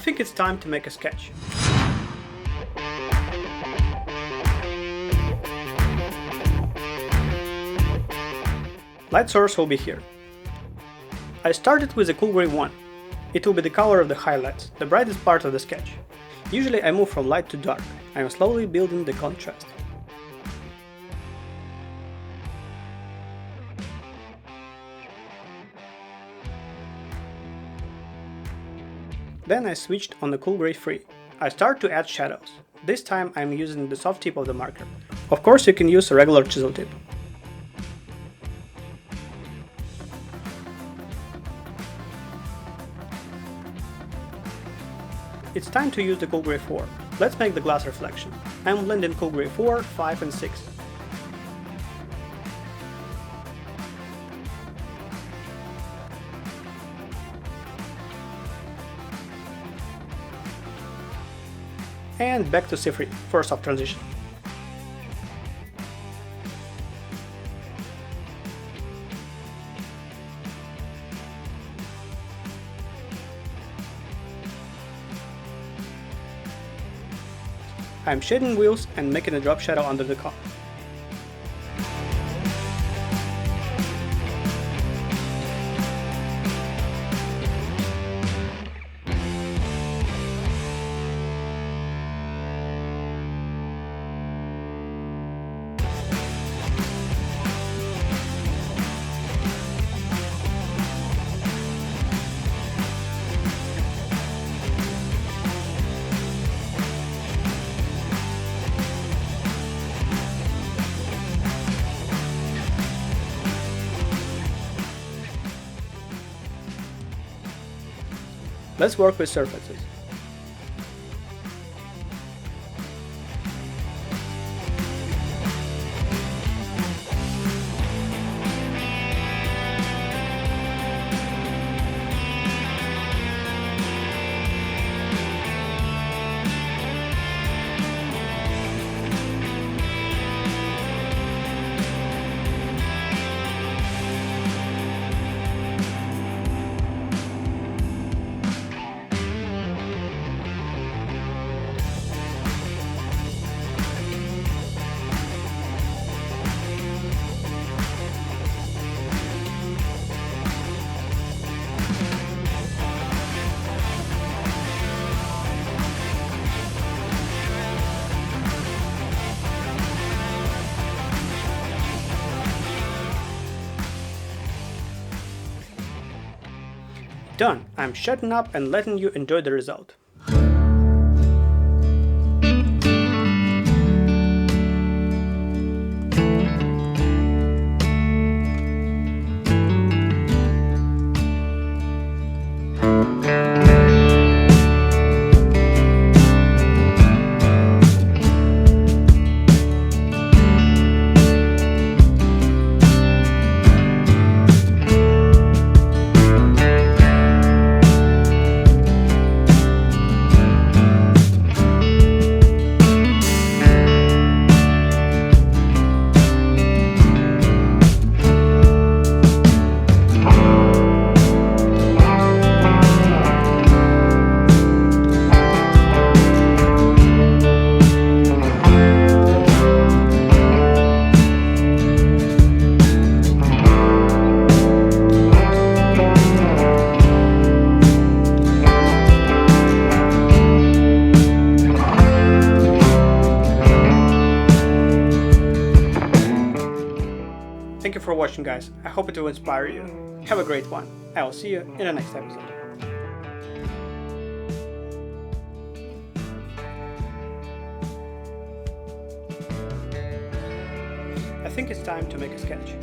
think it's time to make a sketch. Light source will be here. I started with a cool gray 1. It will be the color of the highlights, the brightest part of the sketch. Usually I move from light to dark. I am slowly building the contrast. Then I switched on the cool gray 3. I start to add shadows. This time I am using the soft tip of the marker. Of course you can use a regular chisel tip. It's time to use the cool gray 4. Let's make the glass reflection. I'm blending cool gray 4, 5 and 6. And back to C3 for a soft transition. I'm shading wheels and making a drop shadow under the car. Let's work with surfaces. Done! I'm shutting up and letting you enjoy the result. Thank you for watching, guys. I hope it will inspire you. Have a great one. I will see you in the next episode. I think it's time to make a sketch.